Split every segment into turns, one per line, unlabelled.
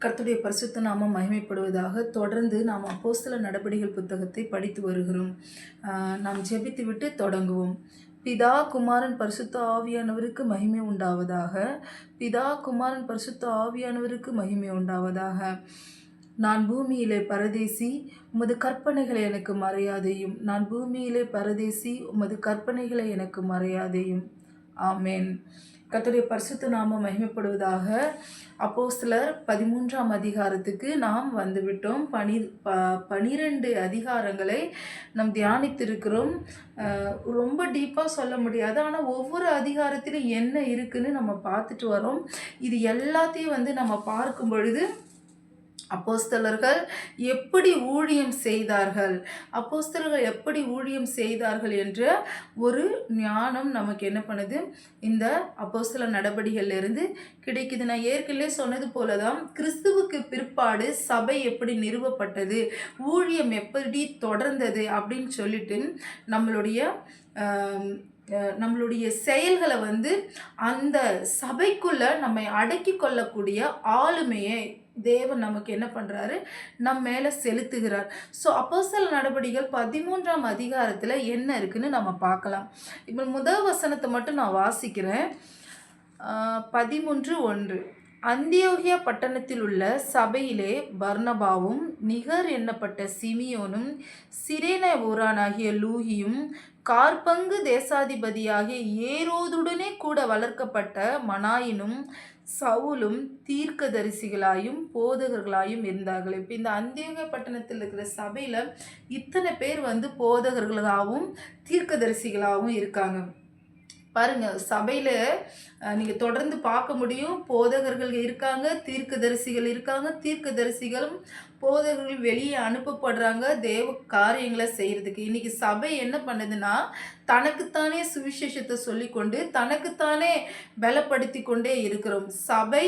கர்த்தருடைய பரிசுத்த நாமம் மகிமைப்படுவதாக. தொடர்ந்து நாம் அப்போஸ்தலர் நடபடிகள் புத்தகத்தை படித்து வருகிறோம். நாம் ஜெபித்துவிட்டு தொடங்குவோம். பிதா குமாரன் பரிசுத்த ஆவியானவருக்கு மகிமை உண்டாவதாக. பிதா குமாரன் பரிசுத்த ஆவியானவருக்கு மகிமை உண்டாவதாக. நான் பூமியிலே பரதேசி, உமது கற்பனைகளை எனக்கு மறையாதேயும். நான் பூமியிலே பரதேசி, உமது கற்பனைகளை எனக்கு மறையாதேயும். ஆமேன். கர்த்தருடைய பரிசுத்த நாமம் மகிமைப்படுவதாக. அப்போஸ்தலர் 13ஆம் அதிகாரத்துக்கு நாம் வந்துவிட்டோம். 12 அதிகாரங்களை நாம் தியானித்திருக்கிறோம். ரொம்ப டீப்பாக சொல்ல முடியாது, ஆனால் ஒவ்வொரு அதிகாரத்திலும் என்ன இருக்குன்னு நம்ம பார்த்துட்டு வரோம். இது எல்லாத்தையும் நம்ம பார்க்கும் பொழுது அப்போஸ்தலர்கள் எப்படி ஊழியம் செய்தார்கள், அப்போஸ்தலர்கள் எப்படி ஊழியம் செய்தார்கள் என்ற ஒரு ஞானம் நமக்கு என்ன பண்ணுது, இந்த அப்போஸ்தலர் நடபடிகளிலிருந்து கிடைக்குது. நான் ஏற்கனவே சொன்னது போல தான் கிறிஸ்துவுக்கு பிற்பாடு சபை எப்படி நிறுவப்பட்டது, ஊழியம் எப்படி தொடர்ந்தது அப்படின்னு சொல்லிட்டு நம்மளுடைய செயல்களை அந்த சபைக்குள்ள நம்மை அடக்கி கொள்ளக்கூடிய ஆளுமையை தேவன் நமக்கு என்ன பண்ணுறாரு, நம்ம மேலே செலுத்துகிறார். ஸோ அப்போஸ்தலர் நடபடிகள் 13ஆம் அதிகாரத்தில் என்ன இருக்குன்னு நம்ம பார்க்கலாம். இப்போ முதல் வசனத்தை மட்டும் நான் வாசிக்கிறேன். 13:1. அந்தியோகியா பட்டணத்தில் உள்ள சபையிலே பர்னபாவும் நிகர் எண்ணப்பட்ட சிமியோனும் சிரேன ஊரானாகிய லூகியும் கார்பங்கு தேசாதிபதியாகிய ஏரோதுடனே கூட வளர்க்கப்பட்ட மனாயினும் சவுலும் தீர்க்கதரிசிகளாயும் போதகர்களாயும் இருந்தார்கள். இப்போ இந்த அந்தியோகியா பட்டணத்தில் இருக்கிற சபையில் இத்தனை பேர் போதகர்களாகவும் தீர்க்கதரிசிகளாகவும் இருக்காங்க. பாருங்க, சபையில் நீங்கள் தொடர்ந்து பார்க்க முடியும். போதகர்கள் இருக்காங்க, தீர்க்கதரிசிகள் இருக்காங்க. தீர்க்கதரிசிகளும் போதகர்கள் வெளியே அனுப்பப்படுறாங்க தேவ காரியங்களை செய்கிறதுக்கு. இன்றைக்கி சபை என்ன பண்ணுதுன்னா, தனக்குத்தானே சுவிசேஷத்தை சொல்லிக்கொண்டு தனக்குத்தானே பலப்படுத்தி கொண்டே இருக்கிறோம். சபை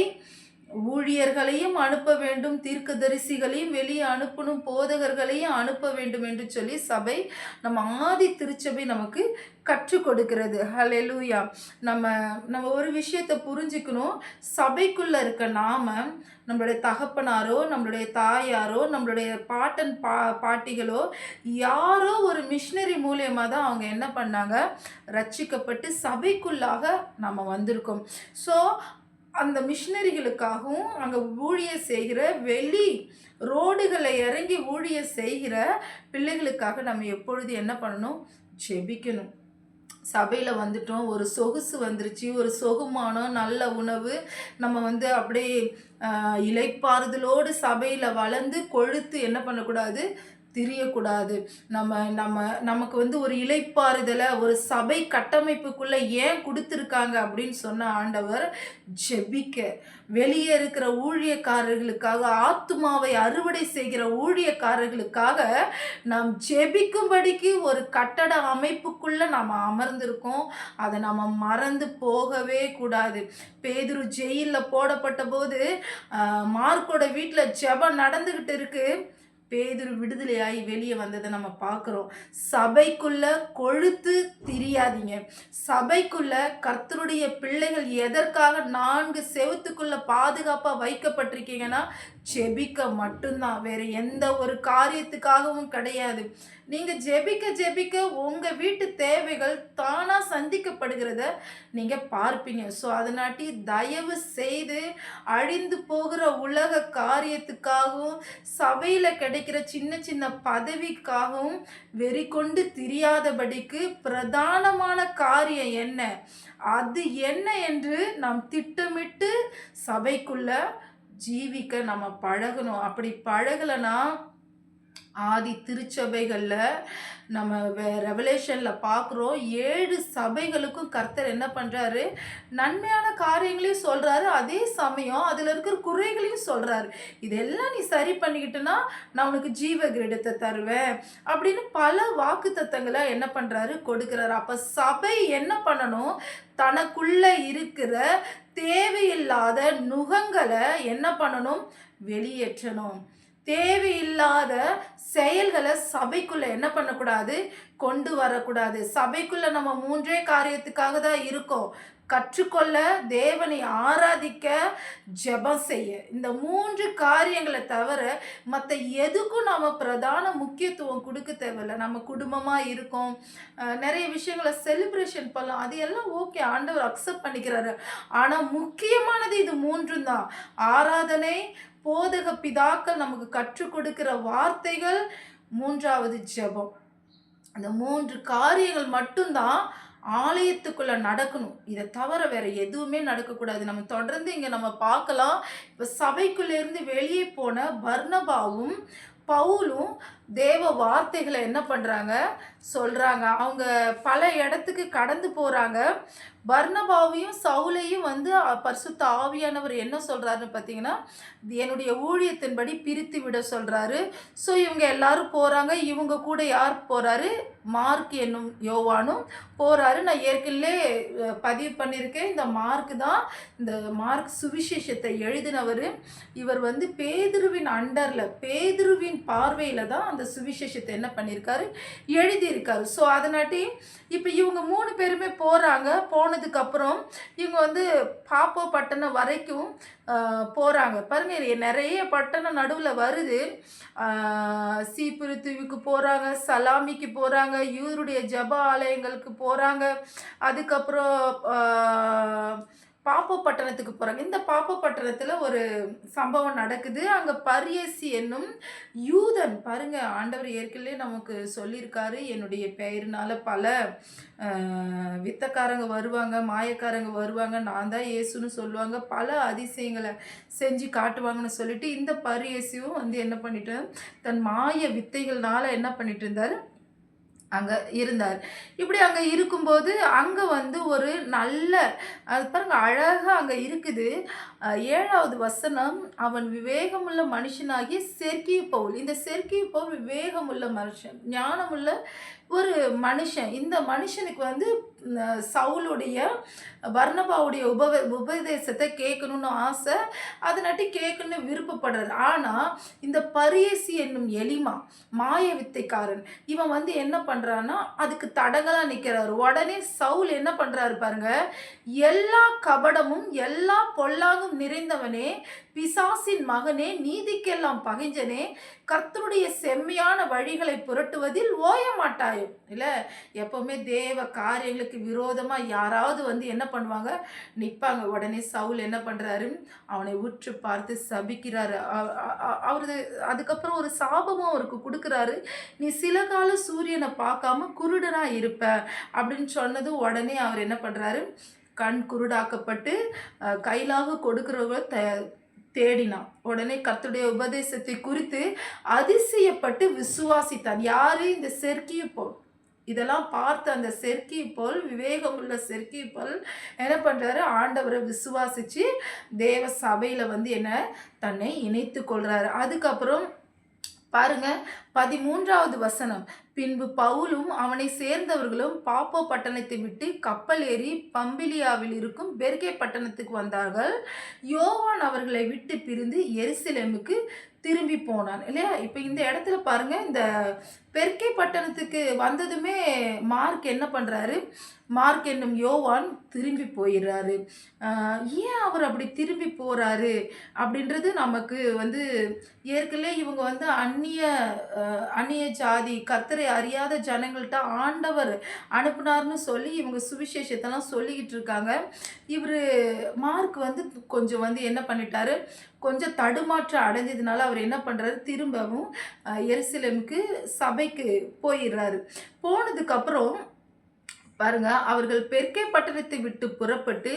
ஊழியர்களையும் அனுப்ப வேண்டும், தீர்க்கதரிசிகளையும் வெளியே அனுப்பணும், போதகர்களையும் அனுப்ப வேண்டும் என்று சொல்லி சபை நம்ம ஆதி திருச்சபை நமக்கு கற்றுக் கொடுக்கிறது. ஹல்லேலூயா. நம்ம ஒரு விஷயத்தை புரிஞ்சுக்கணும். சபைக்குள்ளே இருக்க நம்மளுடைய தகப்பனாரோ, நம்மளுடைய தாயாரோ, நம்மளுடைய பாட்டிகளோ யாரோ ஒரு மிஷினரி மூலியமாக தான் அவங்க என்ன பண்ணாங்க, ரட்சிக்கப்பட்டு சபைக்குள்ளாக நம்ம வந்திருக்கோம். ஸோ அந்த மிஷினரிகளுக்காகவும் அங்கே ஊழியர் செய்கிற வெளி ரோடுகளை இறங்கி ஊழியர் செய்கிற பிள்ளைகளுக்காக நம்ம எப்பொழுது என்ன பண்ணணும், ஜெபிக்கணும். சபையில் வந்துட்டோம், ஒரு சொகுசு வந்துருச்சு, ஒரு சொகுமானம், நல்ல உணவு, நம்ம அப்படியே இளைப்பாறுதலோடு சபையில் வளர்ந்து கொழுத்து என்ன பண்ணக்கூடாது, திரியக்கூடாது. நமக்கு ஒரு இளைப்பாறுதலை ஒரு சபை கட்டமைப்புக்குள்ளே ஏன் கொடுத்துருக்காங்க அப்படின்னு சொன்ன ஆண்டவர், ஜெபிக்க, வெளியே இருக்கிற ஊழியக்காரர்களுக்காக, ஆத்துமாவை அறுவடை செய்கிற ஊழியக்காரர்களுக்காக நாம் ஜெபிக்கும்படிக்கு ஒரு கட்டட அமைப்புக்குள்ளே நாம் அமர்ந்திருக்கோம். அதை நம்ம மறந்து போகவே கூடாது. பேதுரு ஜெயிலில் போடப்பட்ட போது மார்க்கோட வீட்டில் ஜெபம் நடந்துக்கிட்டு இருக்கு. பேதுரு விடுதலையாகி வெளியே வந்ததை நம்ம பார்க்குறோம். சபைக்குள்ள கொழுத்து திரியாதீங்க. சபைக்குள்ள கர்த்தருடைய பிள்ளைகள் எதற்காக 4 செவுத்துக்குள்ள பாதுகாப்பாக வைக்கப்பட்டிருக்கீங்கன்னா, ஜெபிக்க மட்டும்தான், வேற எந்த ஒரு காரியத்துக்காகவும் கிடையாது. நீங்கள் ஜெபிக்க ஜெபிக்க உங்கள் வீட்டு தேவைகள் தானாக சந்திக்கப்படுகிறத நீங்கள் பார்ப்பீங்க. ஸோ அதனாட்டி தயவு செய்து அழிந்து போகிற உலக காரியத்துக்காகவும் சபையில் கிடைக்கிற சின்ன சின்ன பதவிக்காகவும் வெறி கொண்டு திரியாதபடிக்கு பிரதானமான காரியம் என்ன, அது என்ன என்று நாம் திட்டமிட்டு சபைக்குள்ள ஜீவிக்க நம்ம பழகணும். அப்படி பழகலைன்னா ஆதி திருச்சபைகளில் நம்ம ரெவலேஷனில் பார்க்குறோம், 7 சபைகளுக்கும் கர்த்தர் என்ன பண்ணுறாரு, நன்மையான காரியங்களையும் சொல்கிறாரு, அதே சமயம் அதில் இருக்கிற குறைகளையும் சொல்கிறாரு. இதெல்லாம் நீ சரி பண்ணிக்கிட்டேன்னா நான் உனக்கு ஜீவ கிரீடத்தை தருவேன் அப்படின்னு பல வாக்கு தத்தங்களை என்ன பண்ணுறாரு, கொடுக்குறாரு. அப்போ சபை என்ன பண்ணணும், தனக்குள்ளே இருக்கிற தேவையில்லாத நுகங்களை என்ன பண்ணணும், வெளியேற்றணும். தேவையில்லாத செயல்களை சபைக்குள்ளே என்ன பண்ணக்கூடாது, கொண்டு வரக்கூடாது. சபைக்குள்ளே நம்ம 3 காரியத்துக்காக தான் இருக்கோம். கற்றுக்கொள்ள, தேவனை ஆராதிக்க, ஜெபம் செய்ய. இந்த 3 காரியங்கள தவிர மத்த எதுக்கும் நாம பிரதான முக்கியத்துவம் குடுக்க தேவையில்ல. நம்ம குடும்பமா இருக்கோம். நெறைய விஷயங்கள செலிப்ரேஷன் பண்ணலாம். அது எல்லாம் ஓகே. ஆண்டவர் அக்செப்ட் பண்ணிக்கிறாரு. ஆனா முக்கியமானது இது 3ம் தான். ஆராதனை, போதக பிதாக்கள் நமக்கு கற்றுக் கொடுக்கிற வார்த்தைகள், 3வது ஜெபம். அந்த 3 காரியங்கள் மட்டும் தான் ஆலயத்துக்குள்ள நடக்கணும். இத தவிர வேற எதுவுமே நடக்கக்கூடாது. நம்ம தொடர்ந்து இங்க நம்ம பார்க்கலாம். இப்ப சபைக்குள்ள இருந்து வெளியே போன பர்னபாவும், பவுலும் தேவ வார்த்தைகள என்ன பண்றாங்க? சொல்றாங்க. அவங்க பல இடத்துக்கு கடந்து போறாங்க. பர்னபாவையும், சவுலையும் வந்து பரிசுத்த ஆவியானவர் என்ன சொல்றாருன்னு பார்த்தீங்கன்னா, என்னுடைய ஊழியத்தின்படி பிரித்து விட சொல்றாரு. ஸோ இவங்க எல்லாரும் போறாங்க. இவங்க கூட யார் போறாரு? மார்க் என்னும் யோவானும் போறாரு. நான் ஏற்கனவே பதிவு பண்ணியிருக்கேன். இந்த மார்க் தான் இந்த மார்க் சுவிசேஷத்தை எழுதினவரு. இவர் வந்து பேதுருவின் அண்டர்ல, பேதுருவின் பார்வையில தான் அந்த சுவிசேஷத்தை என்ன பண்ணியிருக்காரு? எழுதியிருக்காரு. ஸோ அதனாட்டி இப்ப இவங்க 3 பேருமே போறாங்க. போனதுக்கப்புறம் இவங்க வந்து பாப்போ பட்டணம் வரைக்கும் போறாங்க. பாருங்க நெறைய பட்டணம் நடுவுல வருது. சீப்புரு தீவுக்கு போறாங்க, சலாமிக்கு போறாங்க, யூதருடைய ஜெப ஆலயங்களுக்கு போறாங்க. அதுக்கப்புறம் பாப்போ பட்டணத்துக்கு போறாங்க. இந்த பாப்போ பட்டணத்துல ஒரு சம்பவம் நடக்குது. அங்க பரியேசி என்னும் யூதன், பாருங்க ஆண்டவர் ஏற்கனவே நமக்கு சொல்லியிருக்காரு, என்னுடைய பெயரினால பல வித்தக்காரங்க வருவாங்க, மாயக்காரங்க வருவாங்க, நான் தான் இயேசுன்னு சொல்லுவாங்க, பல அதிசயங்களை செஞ்சு காட்டுவாங்கன்னு சொல்லிட்டு இந்த பரியேசியும் வந்து என்ன பண்ணிட்டு தன் மாய வித்தைகள்னால என்ன பண்ணிட்டு இருந்தாரு? அங்க இருந்தார். இப்படி அங்க இருக்கும்போது, அங்க வந்து ஒரு நல்ல அது பாருங்க அழகா அங்க இருக்குது. 7வது வசனம், அவன் விவேகமுள்ள மனுஷனாகிய செர்கியு பவுல். இந்த செர்கியு பவுல் விவேகமுள்ள மனுஷன், ஞானமுள்ள ஒரு மனுஷன். இந்த மனுஷனுக்கு வந்து சவுலுடைய, பர்னபாவுடைய உபதேசத்தை கேட்கணும்னு ஆசை. அதனாட்டி கேட்கணும்னு விருப்பப்படுறாரு. ஆனா இந்த பரியேசி என்னும் எலிமா, மாய வித்தைக்காரன், இவன் வந்து என்ன பண்றான்னா அதுக்கு தடங்கலா நிக்கிறாரு. உடனே சவுல் என்ன பண்றாரு பாருங்க, எல்லா கபடமும் எல்லா பொல்லாங்கும் நிறைந்தவனே, பிசாசின் மகனே, நீதிக்கெல்லாம் பகைஞ்சனே, கர்த்தருடைய செம்மையான வழிகளை புரட்டுவதில் ஓய மாட்டாயோ. இல்ல, எப்பவுமே தேவ காரியங்களுக்கு விரோதமா யாராவது வந்து என்ன பண்ணுவாங்க? நிற்பாங்க. உடனே சவுல் என்ன பண்றாரு? அவனை உற்று பார்த்து சபிக்கிறாரு. அவரு அதுக்கப்புறம் ஒரு சாபமும் அவருக்கு கொடுக்குறாரு. நீ சில கால சூரியனை பார்க்காம குருடனா இருப்ப அப்படின்னு சொன்னது. உடனே அவர் என்ன பண்றாரு? கண் குருடாக்கப்பட்டு கைலாக கொடுக்கிறவங்க தேடினான். உடனே கர்த்தருடைய உபதேசத்தை குறித்து அதிசயப்பட்டு விசுவாசித்தான். யாரு? இந்த செர்கியு பவுல். இதெல்லாம் பார்த்து அந்த செர்கியு பவுல், விவேகமுள்ள செர்கியு பவுல் என்ன பண்றாரு? ஆண்டவரை விசுவாசிச்சு தேவ சபையில வந்து என்ன தன்னை இணைத்து கொள்றாரு. அதுக்கப்புறம் பாருங்க 13வது வசனம், பின்பு பவுலும் அவனை சேர்ந்தவர்களும் பாப்போ பட்டணத்தை விட்டு கப்பல் ஏறி பம்பிலியாவில் இருக்கும் பெர்கே பட்டணத்துக்கு வந்தார்கள். யோவான் அவர்களை விட்டு பிரிந்து எருசலேமுக்கு திரும்பி போனான். இல்லையா? இப்போ இந்த இடத்துல பாருங்க, இந்த பெர்கே பட்டணத்துக்கு வந்ததுமே மார்க் என்ன பண்றாரு? மார்க் என்னும் யோவான் திரும்பி போயிடுறாரு. ஏன் அவர் அப்படி திரும்பி போறாரு அப்படின்றது நமக்கு வந்து ஏற்கனவே இவங்க வந்து அந்நிய ஜாதி, கர்த்தரை அறியாத ஜனங்கள்கிட்ட ஆண்டவர் அனுப்புனார்னு சொல்லி இவங்க சுவிசேஷத்தெல்லாம் சொல்லிக்கிட்டு இருக்காங்க. இவர் மார்க் வந்து கொஞ்சம் வந்து என்ன பண்ணிட்டாரு? கொஞ்சம் தடுமாற்றம் அடைஞ்சதுனால அவர் என்ன பண்ணுறாரு? திரும்பவும் எருசலேமுக்கு சபைக்கு போயிடுறாரு. போனதுக்கப்புறம் பாருங்க, அவர்கள் பெர்கே பட்டணத்தை விட்டு புறப்பட்டு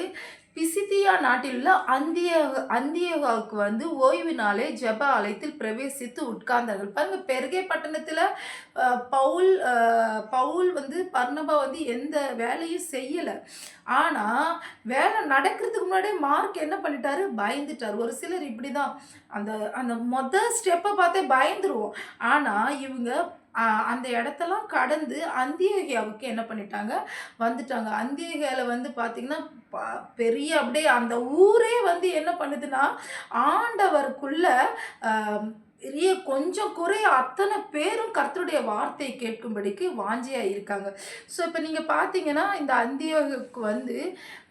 பிசிதியா நாட்டில் உள்ள அந்தியோகாவுக்கு வந்து ஓய்வு நாளே ஜெப ஆலயத்தில் பிரவேசித்து உட்கார்ந்தார்கள். பாருங்க, பெர்கே பட்டணத்தில் பவுல் வந்து பர்னபா வந்து எந்த வேலையும் செய்யலை. ஆனால் வேலை நடக்கிறதுக்கு முன்னாடியே மார்க் என்ன பண்ணிட்டாரு? பயந்துட்டார். ஒரு சிலர் இப்படி தான், அந்த அந்த மொதல் ஸ்டெப்பை பார்த்தே பயந்துருவோம். ஆனால் இவங்க அந்த இடத்தெல்லாம் கடந்து அந்தியோகியாவுக்கு என்ன பண்ணிட்டாங்க? வந்துட்டாங்க. அந்தியோகியாவில் வந்து பார்த்திங்கன்னா பெரிய அப்படியே அந்த ஊரே வந்து என்ன பண்ணுதுன்னா ஆண்டவருக்குள்ள பெரிய கொஞ்சம் குறைய அத்தனை பேரும் கர்த்தருடைய வார்த்தையை கேட்கும்படிக்கு வாஞ்சியாக இருக்காங்க. ஸோ இப்போ நீங்கள் பார்த்தீங்கன்னா இந்த அந்தியோகுக்கு வந்து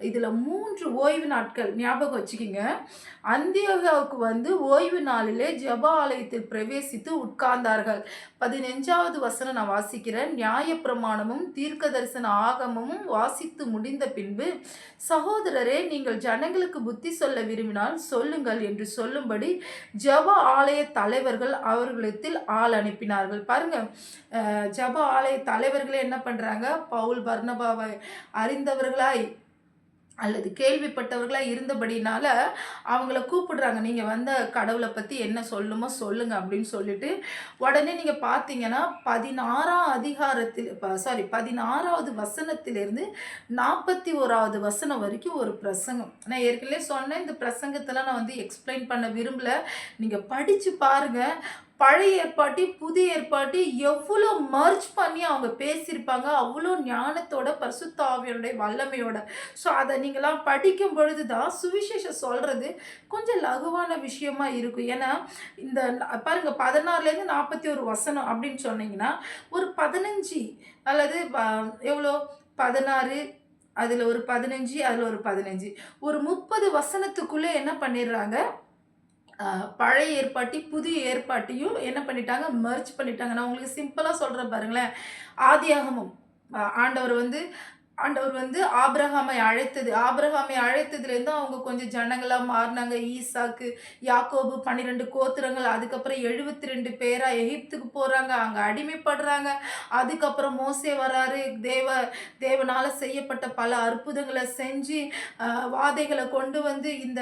இதில் 3 ஓய்வு நாட்கள் ஞாபகம் வச்சுக்கிங்க. அந்தியோகியாவுக்கு வந்து ஓய்வு நாளிலே ஜெப ஆலயத்தில் பிரவேசித்து உட்கார்ந்தார்கள். 15வது வசனம் நான் வாசிக்கிறேன். நியாயப்பிரமாணமும் தீர்க்க தரிசன ஆகமமும் வாசித்து முடிந்த பின்பு, சகோதரரே, நீங்கள் ஜனங்களுக்கு புத்தி சொல்ல விரும்பினால் சொல்லுங்கள் என்று சொல்லும்படி ஜெப ஆலய தலைவர்கள் அவர்களிடத்தில் ஆள் அனுப்பினார்கள். பாருங்க, ஜெப ஆலய தலைவர்களே என்ன பண்றாங்க? பவுல் பர்னபாவை அறிந்தவர்களாய் அல்லது கேள்விப்பட்டவர்களாக இருந்தபடினால அவங்கள கூப்பிடுறாங்க. நீங்கள் வந்த கடவுளை பற்றி என்ன சொல்லுமோ சொல்லுங்க அப்படின்னு சொல்லிட்டு, உடனே நீங்கள் பார்த்தீங்கன்னா 16வது வசனத்திலிருந்து 41வது வசனம் வரைக்கும் ஒரு பிரசங்கம். நான் ஏற்கனவே சொன்னேன், இந்த பிரசங்கத்தில் நான் வந்து எக்ஸ்பிளைன் பண்ண விரும்பல. நீங்கள் படித்து பாருங்கள். பழைய ஏற்பாட்டி புதிய ஏற்பாட்டி எவ்வளோ மர்ஜ் பண்ணி அவங்க பேசியிருப்பாங்க, அவ்வளோ ஞானத்தோட பரிசுத்த ஆவியனுடைய வல்லமையோட. ஸோ அதை நீங்களாம் படிக்கும் பொழுது தான் சுவிசேஷம் சொல்கிறது கொஞ்சம் லகுவான விஷயமா இருக்கும். ஏன்னா இந்த பாருங்கள், 16லேருந்து 41 வசனம் அப்படின்னு சொன்னீங்கன்னா ஒரு 15 அல்லது எவ்வளோ 16, அதில் ஒரு 15, அதில் ஒரு 15, ஒரு 30 வசனத்துக்குள்ளே என்ன பண்ணிடுறாங்க, பழைய ஏற்பாட்டி புதிய ஏற்பாட்டையும் என்ன பண்ணிட்டாங்க, மெர்ஜ் பண்ணிட்டாங்க. நான் உங்களுக்கு சிம்பிளாக சொல்கிறேன் பாருங்களேன். ஆதியாகமம், ஆண்டவர் வந்து ஆபிரகாமை அழைத்ததுலேருந்து அவங்க கொஞ்சம் ஜனங்களாக மாறினாங்க. ஈசாக்கு, யாக்கோபு 12 கோத்திரங்கள், அதுக்கப்புறம் 72 பேரா எகிப்துக்கு போகிறாங்க, அங்கே அடிமைப்படுறாங்க. அதுக்கப்புறம் மோசே வராரு, தேவனால் செய்யப்பட்ட பல அற்புதங்களை செஞ்சு வாதைகளை கொண்டு வந்து இந்த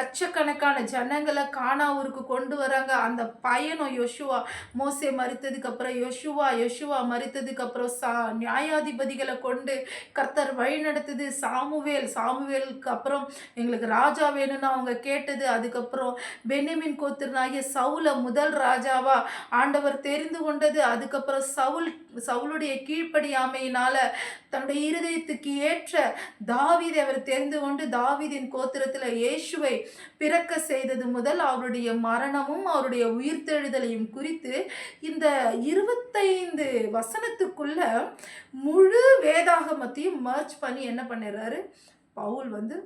லட்சக்கணக்கான ஜனங்களை கானாவூருக்கு கொண்டு வராங்க. அந்த பயணம் யோசுவா, மோசே மரித்ததுக்கப்புறம் யோசுவா மரித்ததுக்கப்புறம் நியாயாதிபதிகளை கொண்டு கர்த்தர் வழி நடத்துது. சாமுவேலுக்கு அப்புறம் எங்களுக்கு ராஜா வேணும்னு அவங்க கேட்டது. அதுக்கப்புறம் பென்யமீன் கோத்திரனாகிய சவுலை முதல் ராஜாவா ஆண்டவர் தெரிந்து கொண்டது. அதுக்கப்புறம் சவுலுடைய கீழ்ப்படியாமையினால தன்னுடைய இருதயத்துக்கு ஏற்ற தாவீதை அவர் தெரிந்து கொண்டு தாவீதின் கோத்திரத்தில் இயேசுவை பிறக்க செய்தது முதல் அவருடைய மரணமும் அவருடைய உயிர்த்தெழுதலையும் குறித்து இந்த 25 வசனத்துக்குள்ள முழு வேதாகமத்தையும் மர்ஜ் பண்ணி என்ன பண்ணிடுறாரு பவுல் வந்து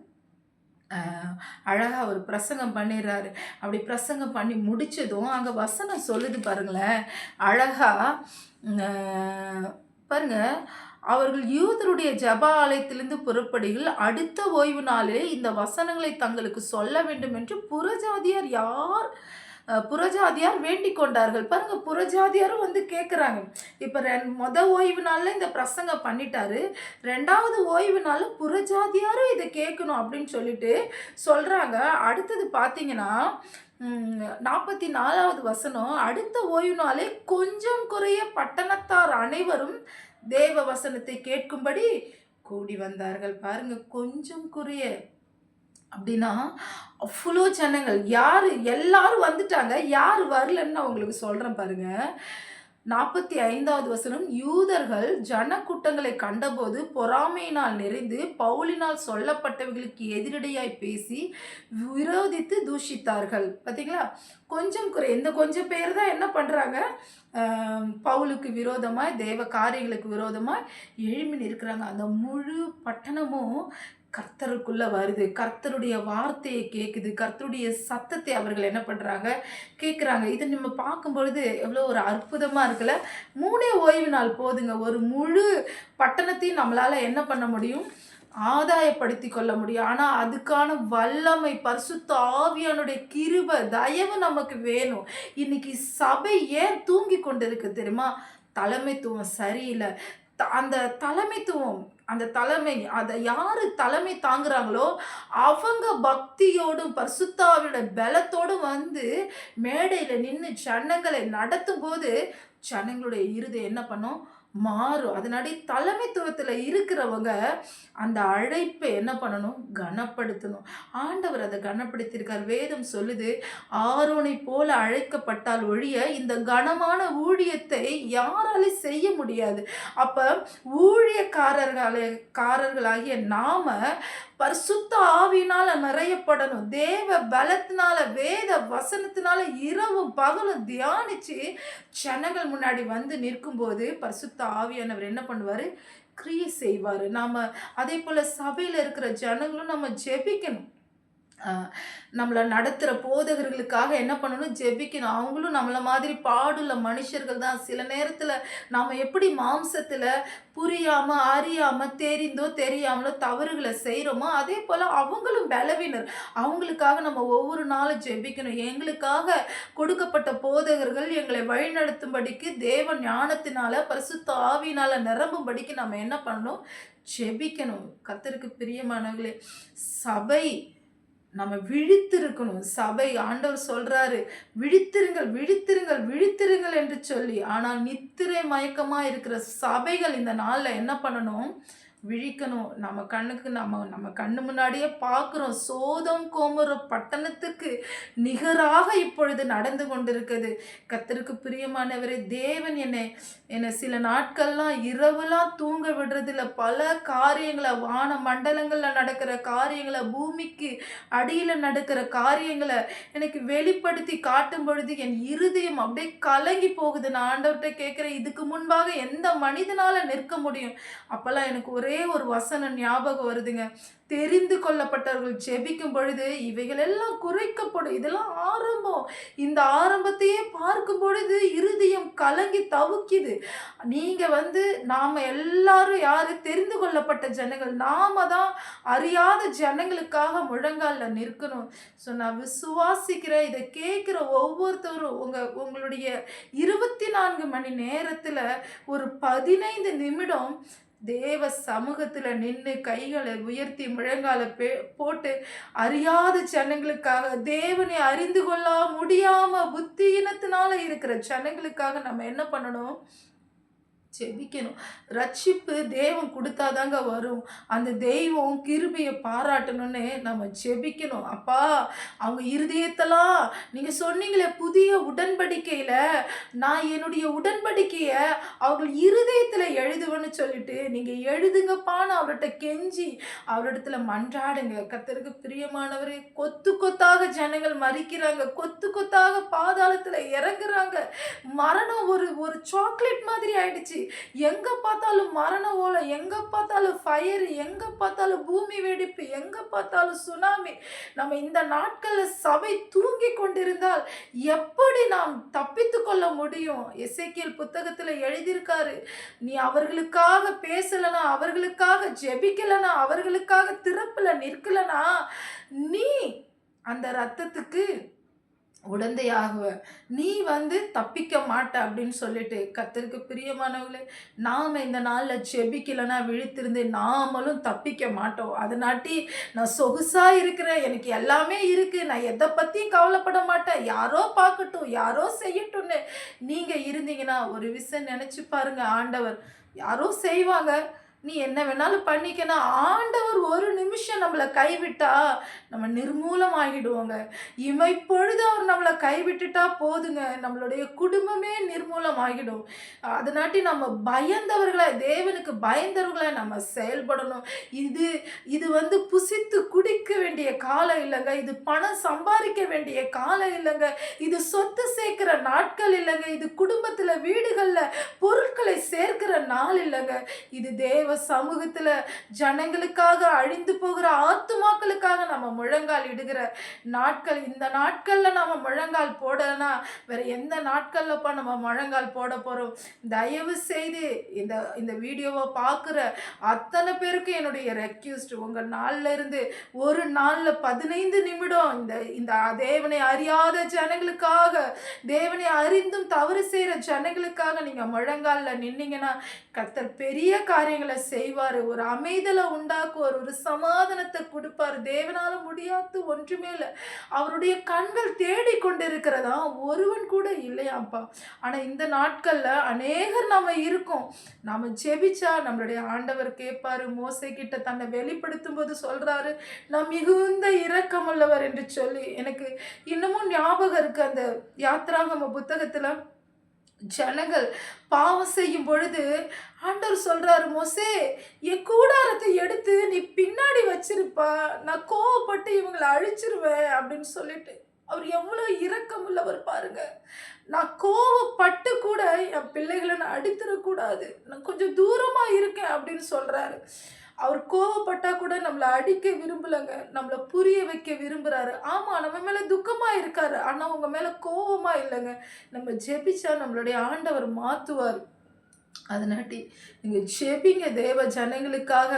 அழகாக ஒரு பிரசங்கம் பண்ணிடுறாரு. அப்படி பிரசங்கம் பண்ணி முடித்ததும் அங்கே வசனம் சொல்லுது பாருங்களேன், அழகாக பாருங்க, அவர்கள் யூதருடைய ஜெப ஆலயத்திலிருந்து புறப்படுகையில் அடுத்த ஓய்வு நாளிலே இந்த வசனங்களை தங்களுக்கு சொல்ல வேண்டும் என்று புறஜாதியார் வேண்டிக் கொண்டார்கள். பாருங்க, புறஜாதியாரும் வந்து கேட்குறாங்க. இப்போ ஓய்வு நாளில் இந்த பிரசங்கம் பண்ணிட்டாரு, 2வது ஓய்வு நாளில் புறஜாதியாரும் இதை கேட்கணும் அப்படின்னு சொல்லிட்டு சொல்கிறாங்க. அடுத்தது பார்த்தீங்கன்னா 44வது வசனம், அடுத்த ஓய்வு நாளே கொஞ்சம் குறைய பட்டணத்தார் அனைவரும் தேவ வசனத்தை கேட்கும்படி கூடி வந்தார்கள். பாருங்க, கொஞ்சம் குறைய அப்படின்னா அவ்வளோ ஜனங்கள், எல்லாரும் வந்துட்டாங்க, யார் வரலன்னு நான் உங்களுக்கு சொல்கிறேன் பாருங்க. 45வது வசனம், யூதர்கள் ஜனக்கூட்டங்களை கண்டபோது பொறாமையினால் நிறைந்து பவுலினால் சொல்லப்பட்டவர்களுக்கு எதிரடையாய் பேசி விரோதித்து தூஷித்தார்கள். பார்த்தீங்களா, கொஞ்சம் இந்த கொஞ்சம் பேர் தான் என்ன பண்ணுறாங்க, பவுலுக்கு விரோதமாக தேவ காரியங்களுக்கு விரோதமாக எழும்பி நிற்கிறாங்க. அந்த முழு பட்டணமும் கர்த்தருக்குள்ளே வருது, கர்த்தருடைய வார்த்தையை கேட்குது, கர்த்தருடைய சத்தத்தை அவர்கள் என்ன பண்ணுறாங்க, கேட்குறாங்க. இதை நம்ம பார்க்கும் பொழுது எவ்வளோ ஒரு அற்புதமாக இருக்குல்ல. 3 ஓய்வு நாள் போதுங்க, ஒரு முழு பட்டணத்தையும் நம்மளால் என்ன பண்ண முடியும், ஆதாயப்படுத்தி கொள்ள முடியும். ஆனால் அதுக்கான வல்லமை பரிசுத்த ஆவியானுடைய கிருபை தயவு நமக்கு வேணும். இன்னைக்கு சபை ஏன் தூங்கி கொண்டு இருக்கு தெரியுமா? தலைமைத்துவம் சரியில்லை. அந்த தலைமை அதை யாரு தலைமை தாங்குறாங்களோ அவங்க பக்தியோடும் பரிசுத்தாவியோட பலத்தோடும் வந்து மேடையில் நின்று ஜனங்களை நடத்தும் போது ஜனங்களுடைய இருதயம் என்ன பண்ணும், மாறும். அதனாடி தலைமைத்துவத்தில் இருக்கிறவங்க அந்த அழைப்பை என்ன பண்ணணும், கனப்படுத்தணும். ஆண்டவர் அதை கனப்படுத்தியிருக்கார். வேதம் சொல்லுது, ஆரோனை போல அழைக்கப்பட்டால் ஒழிய இந்த கனமான ஊழியத்தை யாராலும் செய்ய முடியாது. அப்போ ஊழியக்காரர்களாகிய நாம பரிசுத்த ஆவியினால நிறையப்படணும். தேவ பலத்தினால வேத வசனத்தினால இரவும் பகலும் தியானிச்சு ஜனங்கள் முன்னாடி வந்து நிற்கும்போது பரிசுத்த ஆவியானவர் என்ன பண்ணுவார், கிரியை செய்வாரு. நாம அதேபோல சபையில இருக்கிற ஜனங்களும் நம்ம ஜெபிக்கணும். அ நம்மள நடத்துற போதகர்களுக்காக என்ன பண்ணணும்? ஜெபிக்கணும். அவங்களும் நம்மள மாதிரி பாடுள்ள மனுஷர்கள் தான். சில நேரத்தில நாம எப்படி மாம்சத்தில புரியாம, அறியாம, தெரிந்தோ தெரியாமலோ தவறுகள செய்றோமோ, அதேபோல அவங்களும் பலவீனர். அவங்களுக்காக நம்ம ஒவ்வொரு நாளும் ஜெபிக்கணும். எங்களுக்காக கொடுக்கப்பட்ட போதகர்கள் எங்களை வழிநடத்தும்படிக்கு தேவ ஞானத்தினால, பரிசுத்த ஆவியினால நிரம்பும்படிக்கு நம்ம என்ன பண்ணணும்? ஜெபிக்கணும். கர்த்தருக்கு பிரியமானவர்களே, சபை நம்ம விழித்திருக்கணும். சபை ஆண்டவர் சொல்றாரு, "விழித்திருங்கள், விழித்திருங்கள், விழித்திருங்கள்" என்று சொல்லி. ஆனால் நித்திரை மயக்கமா இருக்கிற சபைகள் இந்த நாள்ல என்ன பண்ணணும்? விழிக்கணும். நம்ம கண்ணுக்கு நம்ம நம்ம கண்ணு முன்னாடியே பார்க்குறோம். சோதோம் கோமோர பட்டணத்துக்கு நிகராக இப்பொழுது நடந்து கொண்டிருக்குது. கர்த்தருக்கு பிரியமானவரே, தேவன் என்னை சில நாட்கள்லாம் இரவுலாம் தூங்க விடுறதில்ல. பல காரியங்கள வான மண்டலங்கள்ல நடக்கிற காரியங்கள, பூமிக்கு அடியில நடக்கிற காரியங்கள எனக்கு வெளிப்படுத்தி காட்டும் பொழுது என் இருதயம் அப்படியே கலங்கி போகுது. நான் ஆண்டவர்ட்ட கேட்கிறேன், இதுக்கு முன்பாக எந்த மனிதனால நிற்க முடியும்? அப்பல்லாம் எனக்கு ஒரே ஒரு வசனம் ஞாபகம் வருதுங்க. தெரிந்து கொள்ளப்பட்டவர்கள் ஜெபிக்கும் பொழுது இவைகள் எல்லாம் குறைக்கப்படும். இதெல்லாம் ஆரம்பம். இந்த ஆரம்பத்தையே பார்க்கும் பொழுது இருதயம் கலங்கி தவிக்குது. நீங்க நாம எல்லாரும் யாரு? தெரிந்து கொள்ளப்பட்ட ஜனங்கள். நாம தான் அறியாத ஜனங்களுக்காக முழங்கால்ல நிற்கணும். ஸோ நான் விசுவாசிக்கிறேன். இதை கேட்கிற ஒவ்வொருத்தரும் உங்களுடைய 24 மணி நேரத்துல ஒரு 15 நிமிடம் தேவ சமூகத்துல நின்னு கைகளை உயர்த்தி முழங்கால போட்டு அறியாத ஜனங்களுக்காக, தேவனை அறிந்து கொள்ள முடியாம புத்தியினத்தினால இருக்கிற ஜனங்களுக்காக நம்ம என்ன பண்ணணும்? ஜெபிக்கணும். ரட்சிப்பு தேவன் குடுத்தாதாங்க வரும். அந்த தெய்வம் கிருபைய பாராட்டணும்னு நம்ம ஜெபிக்கணும். அப்பா, அவங்க இருதயத்தெல்லாம் நீங்க சொன்னீங்களே புதிய உடன்படிக்கையில, நான் என்னுடைய உடன்படிக்கைய அவர்கள் இருதயத்துல எழுதுவேன்னு சொல்லிட்டு, நீங்க எழுதுங்கப்பான்னு அவர்ட்ட கெஞ்சி, அவரிடத்துல மன்றாடுங்க. கர்த்தருக்கு பிரியமானவரே, கொத்து கொத்தாக ஜனங்கள் மரிக்கிறாங்க. கொத்து கொத்தாக பாதாளத்துல இறங்குறாங்க. மரணம் ஒரு ஒரு சாக்லேட் மாதிரி ஆயிடுச்சு. எங்க பார்த்தாலும் மரண ஓலை, எங்க பார்த்தாலும் ஃபயர், எங்க பார்த்தாலும் பூமி வெடிப்பு, எங்க பார்த்தாலும் சுனாமி. நம்ம இந்த நாட்கள்ல சபை தூங்கி கொண்டிருந்தால் எப்படி நாம் தப்பித்து கொள்ள முடியும்? எசேக்கியேல் புத்தகத்துல எழுதியிருக்காரு, நீ அவர்களுக்காக பேசலனா, அவர்களுக்காக ஜெபிக்கலனா, அவர்களுக்காக திறப்புல நிற்கலனா, நீ அந்த ரத்தத்துக்கு உடந்தையாகுவ. நீ தப்பிக்க மாட்ட அப்படின்னு சொல்லிட்டு. கர்த்தருக்கு பிரியமானவர்களே, நாம இந்த நாள்ல ஜெபிக்கலனா, விழித்திருந்து நாமளும் தப்பிக்க மாட்டோம். அதனாட்டி நான் சொகுசா இருக்கிறேன், எனக்கு எல்லாமே இருக்கு, நான் எதை பத்தியும் கவலைப்பட மாட்டேன், யாரோ பார்க்கட்டும், யாரோ செய்யட்டும்னு நீங்க இருந்தீங்கன்னா, ஒரு விஷயம் நினைச்சு பாருங்க. ஆண்டவர் யாரோ செய்வாங்க, நீ என்ன வேணாலும் பண்ணிக்கணும். ஆண்டவர் ஒரு நிமிஷம் நம்மளை கைவிட்டா நம்ம நிர்மூலமாகிடுவோங்க. இமைப்பொழுது அவர் நம்மளை கைவிட்டுட்டா போதுங்க, நம்மளுடைய குடும்பமே நிர்மூலமாகிடும். அதனாட்டி நம்ம தேவனுக்கு பயந்தவர்களாக நம்ம செயல்படணும். இது இது புசித்து குடிக்க வேண்டிய காலம் இல்லைங்க. இது பணம் சம்பாதிக்க வேண்டிய காலம் இல்லைங்க. இது சொத்து சேர்க்கிற நாட்கள் இல்லைங்க. இது குடும்பத்தில் வீடுகளில் பொருட்களை சேர்க்கிற நாள் இல்லைங்க. இது தேவ சமூகத்துல ஜனங்களுக்காக, அழிந்து போகிற ஆத்துமாக்களுக்காக நம்ம முழங்கால் இடுகிற நாட்கள். இந்த நாட்கள்ல நம்ம முழங்கால் போடலனா வேற எந்த நாட்கள்லப்பா நம்ம முழங்கால் போட போறோம்? தயவு செய்து இந்த வீடியோவை பார்க்குற அத்தனை பேருக்கு என்னுடைய ரெக்வெஸ்ட், உங்க நாள்ல இருந்து ஒரு நாள்ல 15 நிமிடம் இந்த தேவனை அறியாத ஜனங்களுக்காக, தேவனை அறிந்தும் தவறு செய்யற ஜனங்களுக்காக நீங்க முழங்கால்ல நின்னீங்கன்னா கர்த்தர் பெரிய காரியங்களை செய்வாரு. ஒரு அமைதலை உண்டாக்குவார், ஒரு சமாதானத்தை கொடுப்பார். தேவனால முடியாது ஒன்றுமே இல்லை. அவருடைய கண்கள் தேடி கொண்டிருக்கிறதா ஒருவன் கூட இல்லையாப்பா. ஆனா இந்த நாட்கள்ல அநேகர் நம்ம இருக்கோம். நாம ஜெபிச்சா நம்மளுடைய ஆண்டவர் கேட்பாரு. மோசே கிட்ட தன்னை வெளிப்படுத்தும் போது சொல்றாரு, நான் மிகுந்த இரக்கமுள்ளவர் என்று சொல்லி. எனக்கு இன்னமும் ஞாபகம் இருக்கு, அந்த யாத்ராகம புத்தகத்துல ஜனங்கள் பாவம் செய்யும் பொழுது ஆண்டவர் சொல்றாரு, மோசே என் கூடாரத்தை எடுத்து நீ பின்னாடி வச்சிருப்பா, நான் கோவப்பட்டு இவங்களை அழிச்சிருவேன் அப்படின்னு சொல்லிட்டு அவர் எவ்வளோ இரக்கம் உள்ளவர் பாருங்க. நான் கோவப்பட்டு கூட என் பிள்ளைகளை நான் அடித்துடக்கூடாது, நான் கொஞ்சம் தூரமா இருக்கேன் அப்படின்னு சொல்றாரு. அவர் கோவப்பட்டா கூட நம்மள அடிக்க விரும்பலங்க, நம்மள புரிய வைக்க விரும்புறாரு. ஆமா, நம்ம மேல துக்கமா இருக்காரு, ஆனா உங்க மேல கோவமா இல்லைங்க. நம்ம ஜெபிச்சா நம்மளுடைய ஆண்டவர் மாத்துவார். அதனாட்டி நீங்க ஜெபிங்க தேவ ஜனங்களுக்காக.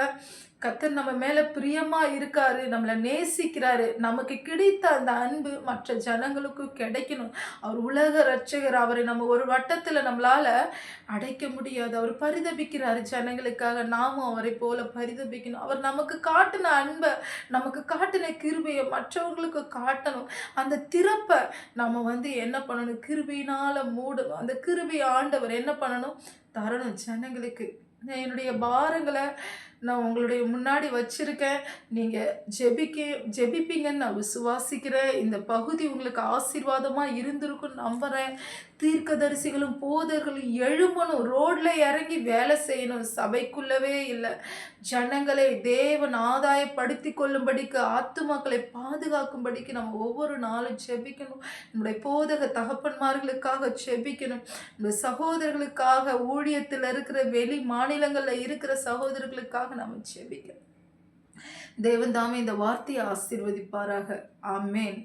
கர்த்தர் நம்ம மேல பிரியமா இருக்காரு, நம்மள நேசிக்கிறாரு. நமக்கு கிடைத்த அந்த அன்பு மற்ற ஜனங்களுக்கும் கிடைக்கணும். அவர் உலக ரட்சகர். அவரை நம்ம ஒரு வட்டத்துல நம்மளால அடைக்க முடியாது. அவர் பரிதபிக்கிறாரு ஜனங்களுக்காக. நாமும் அவரை போல பரிதபிக்கணும். அவர் நமக்கு காட்டின அன்பை, நமக்கு காட்டின கிருபையை மற்றவங்களுக்கு காட்டணும். அந்த திறப்பை நம்ம என்ன பண்ணணும்? கிருபையினால மூடணும். அந்த கிருபை ஆண்டவர் என்ன பண்ணணும்? தரணும் ஜனங்களுக்கு. என்னுடைய பாரங்களை நான் உங்களுடைய முன்னாடி வச்சிருக்கேன். நீங்க ஜெபிப்பீங்கன்னு நான் விசுவாசிக்கிறேன். இந்த பகுதி உங்களுக்கு ஆசீர்வாதமா இருந்திருக்கும்னு நம்புறேன். தீர்க்கதரிசிகளும் போதர்களும் எழும்பணும், ரோட்ல இறங்கி வேலை செய்யணும். சபைக்குள்ளவே இல்லை, ஜனங்களை தேவன் ஆதாயப்படுத்தி கொள்ளும்படிக்கு, ஆத்துமாக்களை பாதுகாக்கும்படிக்கு நம்ம ஒவ்வொரு நாளும் ஜெபிக்கணும். நம்முடைய போதக தகப்பன்மார்களுக்காக ஜெபிக்கணும். நம்ம சகோதரர்களுக்காக, ஊழியத்தில் இருக்கிற வெளி மாநிலங்களில் இருக்கிற சகோதரர்களுக்காக நம்ம ஜெபிக்கணும். தேவன் தாமே இந்த வார்த்தையை ஆசீர்வதிப்பாராக. ஆமென்.